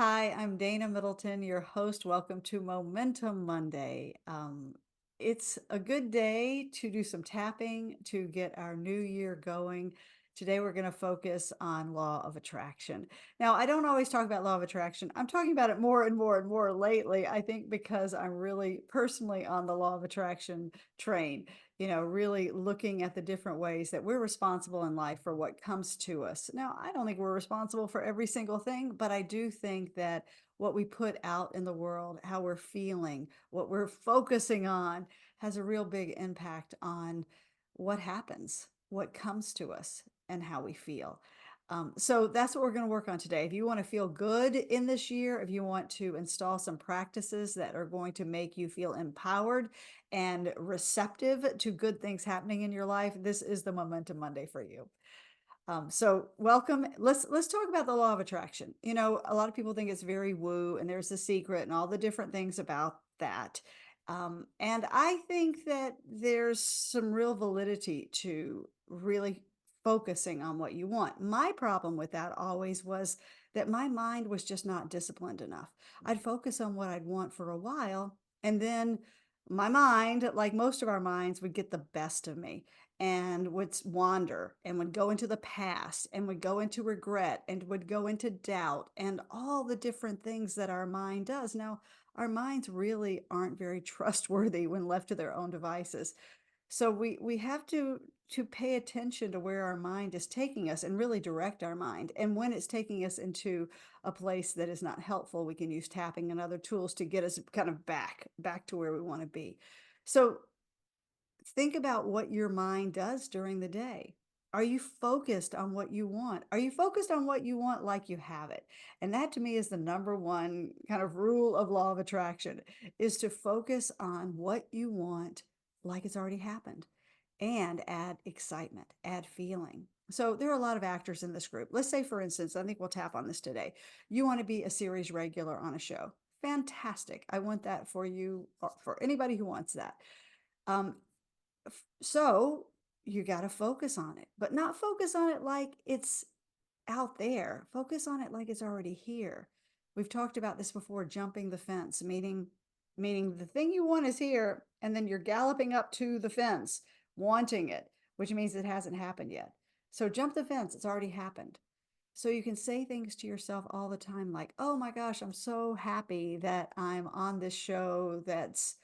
Hi, I'm Dana Middleton, your host. Welcome to Momentum Monday. It's a good day to do some tapping to get our new year going. Today, we're going to focus on law of attraction. Now, I don't always talk about law of attraction. I'm talking about it more and more and more lately, I think, because I'm really personally on the law of attraction train, really looking at the different ways that we're responsible in life for what comes to us. Now, I don't think we're responsible for every single thing, but I do think that what we put out in the world, how we're feeling, what we're focusing on, has a real big impact on what happens, what comes to us, and how we feel. So that's what we're going to work on today. If you want to feel good in this year, if you want to install some practices that are going to make you feel empowered and receptive to good things happening in your life, this is the Momentum Monday for you. So welcome. Let's talk about the law of attraction. A lot of people think it's very woo, and there's the secret and all the different things about that. And I think that there's some real validity to really focusing on what you want. My problem with that always was that my mind was just not disciplined enough. I'd focus on what I'd want for a while, and then my mind, like most of our minds, would get the best of me and would wander and would go into the past and would go into regret and would go into doubt and all the different things that our mind does. Now, our minds really aren't very trustworthy when left to their own devices. So we have to pay attention to where our mind is taking us and really direct our mind. And when it's taking us into a place that is not helpful, we can use tapping and other tools to get us kind of back to where we want to be. So think about what your mind does during the day. Are you focused on what you want? Are you focused on what you want like you have it? And that to me is the number one kind of rule of law of attraction is to focus on what you want like it's already happened and add excitement, add feeling. So there are a lot of actors in this group. Let's say, for instance, I think we'll tap on this today. You want to be a series regular on a show. Fantastic. I want that for you, or for anybody who wants that. Um, so you got to focus on it, but not focus on it like it's out there. Focus on it like it's already here. We've talked about this before, jumping the fence, meaning the thing you want is here, and then you're galloping up to the fence, wanting it, which means it hasn't happened yet. So jump the fence, it's already happened. So you can say things to yourself all the time like, oh my gosh, I'm so happy that I'm on this show that's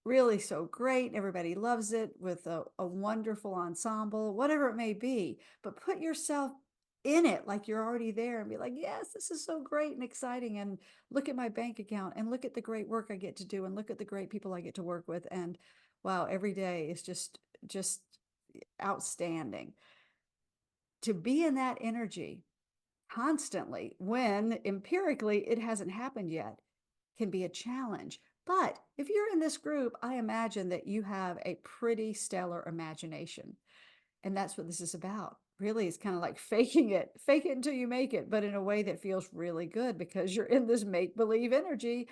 really so great. Everybody loves it with a wonderful ensemble, whatever it may be. But put yourself in it like you're already there and be like, yes, this is so great and exciting. And look at my bank account and look at the great work I get to do and look at the great people I get to work with. And wow, every day is just outstanding. To be in that energy constantly when empirically it hasn't happened yet can be a challenge. But if you're in this group, I imagine that you have a pretty stellar imagination. And that's what this is about. Really, it's kind of like fake it until you make it, but in a way that feels really good because you're in this make believe energy,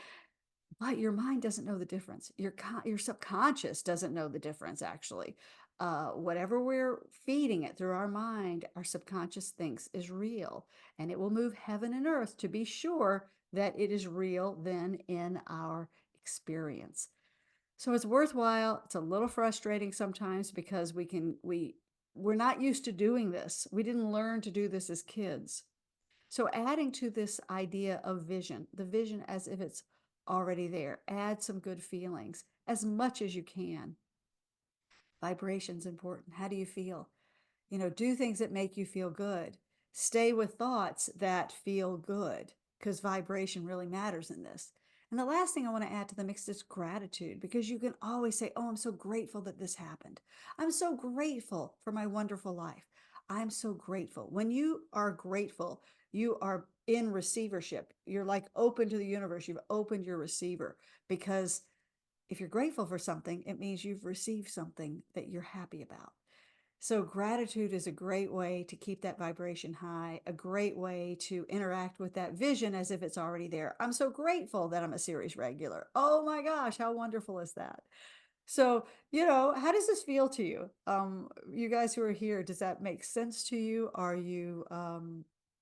but your mind doesn't know the difference. Your subconscious doesn't know the difference, actually. Whatever we're feeding it through our mind, our subconscious thinks is real, and it will move heaven and earth to be sure that it is real then in our experience. So it's worthwhile. It's a little frustrating sometimes because we're not used to doing this. We didn't learn to do this as kids. So adding to this idea of vision, the vision as if it's already there, add some good feelings as much as you can. Vibration's important. How do you feel? Do things that make you feel good. Stay with thoughts that feel good because vibration really matters in this. And the last thing I want to add to the mix is gratitude because you can always say, oh, I'm so grateful that this happened. I'm so grateful for my wonderful life. I'm so grateful. When you are grateful, you are in receivership. You're like open to the universe. You've opened your receiver because if you're grateful for something, it means you've received something that you're happy about. So, gratitude is a great way to keep that vibration high, a great way to interact with that vision as if it's already there. I'm so grateful that I'm a series regular. Oh my gosh, how wonderful is that? So, how does this feel to you? You guys who are here, does that make sense to you? Are you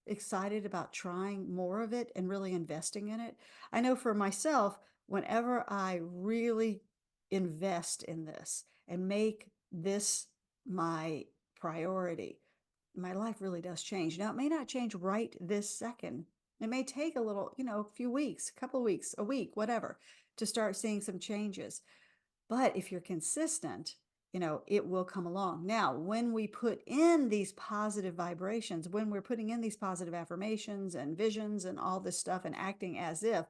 excited about trying more of it and really investing in it. I know for myself, whenever I really invest in this and make this my priority, my life really does change. Now, it may not change right this second. It may take a little, a few weeks, a couple of weeks, a week, whatever, to start seeing some changes. But if you're consistent, it will come along. Now, when we put in these positive vibrations, when we're putting in these positive affirmations and visions and all this stuff and acting as if,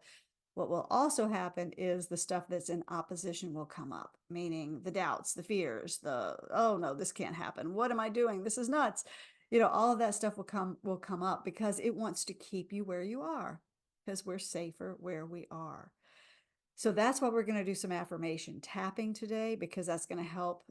what will also happen is the stuff that's in opposition will come up, meaning the doubts, the fears, oh no, this can't happen. What am I doing? This is nuts. All of that stuff will come up because it wants to keep you where you are because we're safer where we are. So that's why we're going to do some affirmation tapping today, because that's going to help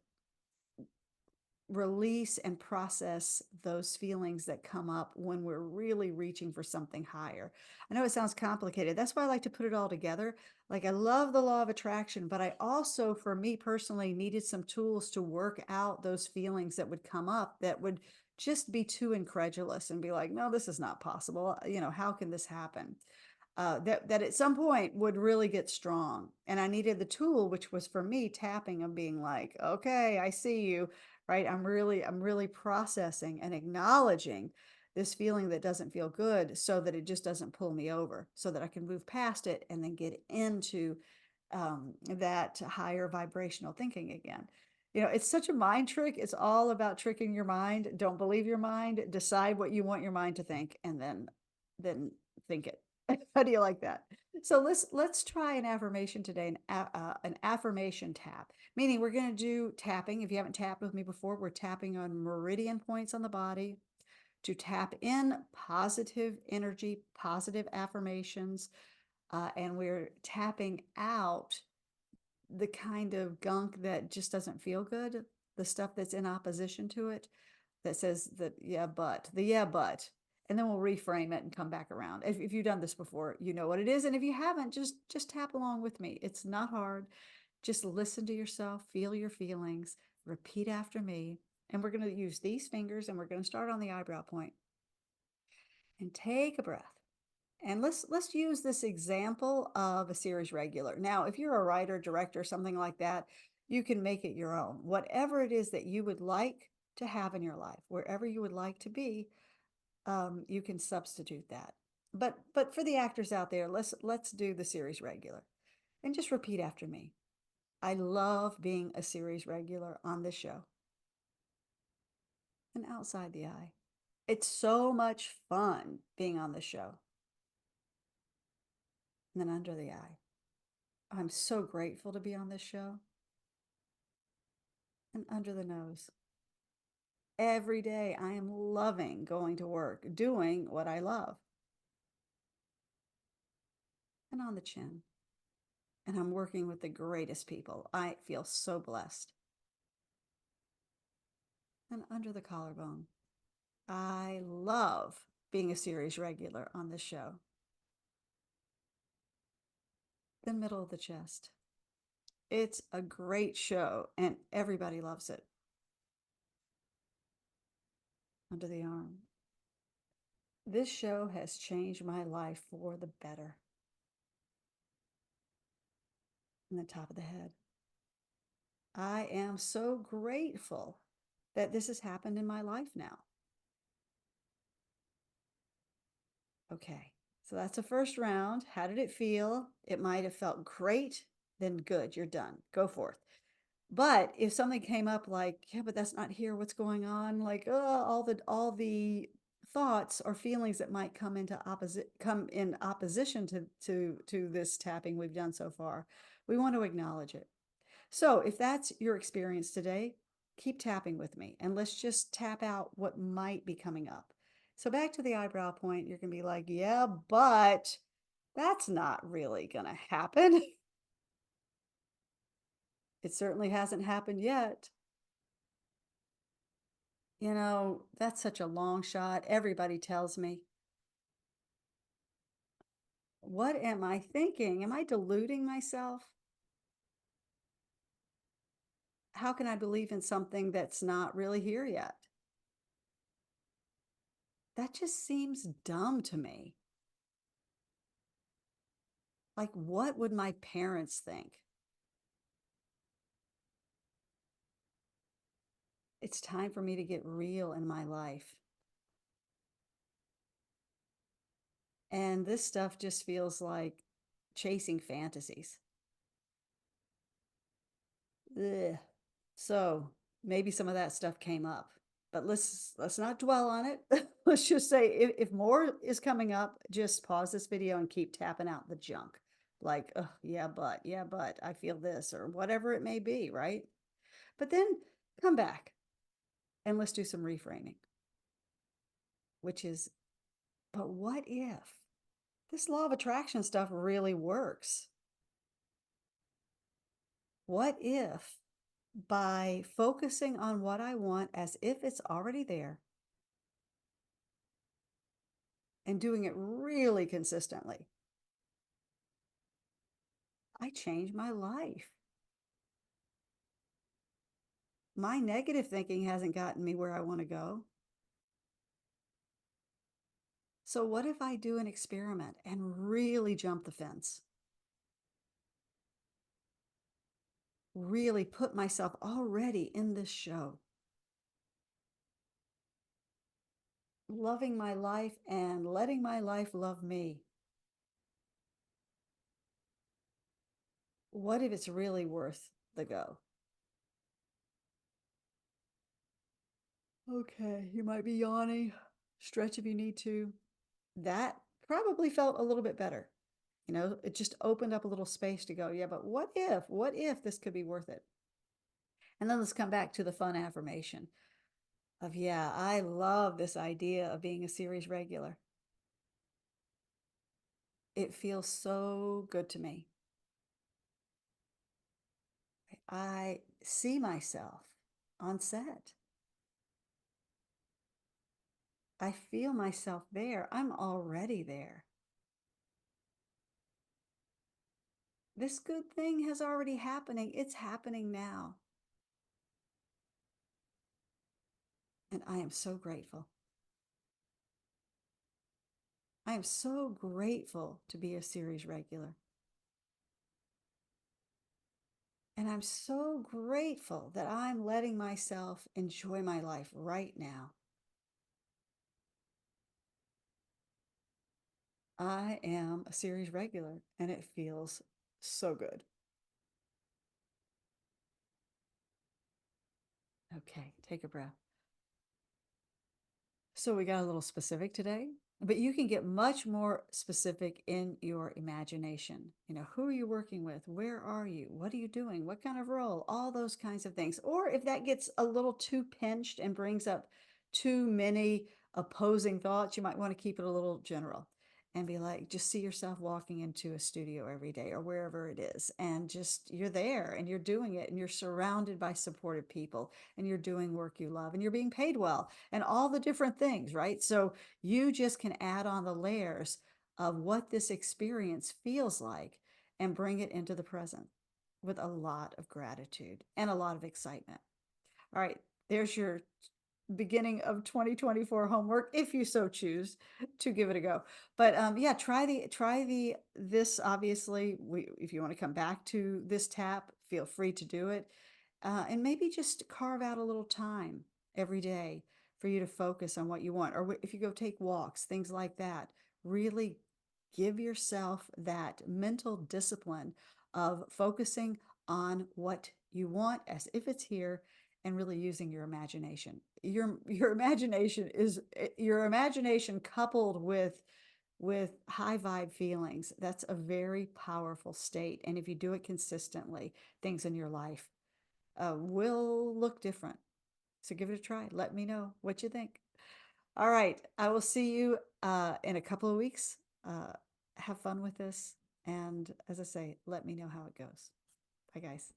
release and process those feelings that come up when we're really reaching for something higher. I know it sounds complicated. That's why I like to put it all together. Like, I love the law of attraction, but I also, for me personally, needed some tools to work out those feelings that would come up that would just be too incredulous and be like, no, this is not possible. How can this happen? That at some point would really get strong. And I needed the tool, which was for me tapping and being like, okay, I see you, right? I'm really processing and acknowledging this feeling that doesn't feel good so that it just doesn't pull me over, so that I can move past it and then get into that higher vibrational thinking again. It's such a mind trick. It's all about tricking your mind. Don't believe your mind. Decide what you want your mind to think, and then think it. How do you like that? So let's try an affirmation today, an affirmation tap. Meaning we're going to do tapping. If you haven't tapped with me before, we're tapping on meridian points on the body to tap in positive energy, positive affirmations, and we're tapping out the kind of gunk that just doesn't feel good, the stuff that's in opposition to it, that says that, yeah, but, and then we'll reframe it and come back around. If you've done this before, you know what it is. And if you haven't, just tap along with me. It's not hard. Just listen to yourself, feel your feelings, repeat after me. And we're going to use these fingers, and we're going to start on the eyebrow point and take a breath. And let's use this example of a series regular. Now, if you're a writer, director, something like that, you can make it your own. Whatever it is that you would like to have in your life, wherever you would like to be, you can substitute that. But for the actors out there, let's do the series regular, and just repeat after me. I love being a series regular on this show. And outside the eye, it's so much fun being on the show. And then under the eye, I'm so grateful to be on this show. And under the nose, every day I am loving going to work, doing what I love. And on the chin, and I'm working with the greatest people. I feel so blessed. And under the collarbone, I love being a series regular on this show. The middle of the chest, it's a great show and everybody loves it. Under the arm, this show has changed my life for the better. And the top of the head, I am so grateful that this has happened in my life now. Okay, so that's the first round. How did it feel? It might have felt great. Then good, you're done. Go forth. But if something came up like, yeah, but that's not here, what's going on? Like, all the thoughts or feelings that might come in opposition to this tapping we've done so far, we want to acknowledge it. So if that's your experience today, keep tapping with me, and let's just tap out what might be coming up. So back to the eyebrow point, you're going to be like, yeah, but that's not really going to happen. It certainly hasn't happened yet. That's such a long shot. Everybody tells me. What am I thinking? Am I deluding myself? How can I believe in something that's not really here yet? That just seems dumb to me. Like, what would my parents think? It's time for me to get real in my life. And this stuff just feels like chasing fantasies. Ugh. So maybe some of that stuff came up, but let's not dwell on it. Let's just say if more is coming up, just pause this video and keep tapping out the junk. Like, oh, yeah, but I feel this or whatever it may be, right? But then come back and let's do some reframing, which is, but what if this law of attraction stuff really works? What if by focusing on what I want as if it's already there and doing it really consistently, I change my life? My negative thinking hasn't gotten me where I want to go. So, what if I do an experiment and really jump the fence? Really put myself already in this show, loving my life and letting my life love me. What if it's really worth the go? Okay, you might be yawning. Stretch if you need to. That probably felt a little bit better. It just opened up a little space to go, yeah, but what if this could be worth it? And then let's come back to the fun affirmation of, yeah, I love this idea of being a series regular. It feels so good to me. I see myself on set. I feel myself there. I'm already there. This good thing has already happening. It's happening now. And I am so grateful. I am so grateful to be a series regular. And I'm so grateful that I'm letting myself enjoy my life right now. I am a series regular and it feels so good. Okay, take a breath. So we got a little specific today, but you can get much more specific in your imagination. Who are you working with? Where are you? What are you doing? What kind of role? All those kinds of things. Or if that gets a little too pinched and brings up too many opposing thoughts, you might want to keep it a little general and be like, just see yourself walking into a studio every day or wherever it is. And just you're there and you're doing it and you're surrounded by supportive people and you're doing work you love and you're being paid well and all the different things, right? So you just can add on the layers of what this experience feels like and bring it into the present with a lot of gratitude and a lot of excitement. All right, there's your beginning of 2024 homework if you so choose to give it a go. But yeah, try the this obviously if you want to come back to this tap, feel free to do it. And maybe just carve out a little time every day for you to focus on what you want. Or if you go take walks, things like that, really give yourself that mental discipline of focusing on what you want as if it's here and really using your imagination. Your imagination is your imagination coupled with high vibe feelings. That's a very powerful state. And if you do it consistently, things in your life will look different. So give it a try. Let me know what you think. All right. I will see you in a couple of weeks. Have fun with this. And as I say, let me know how it goes. Bye, guys.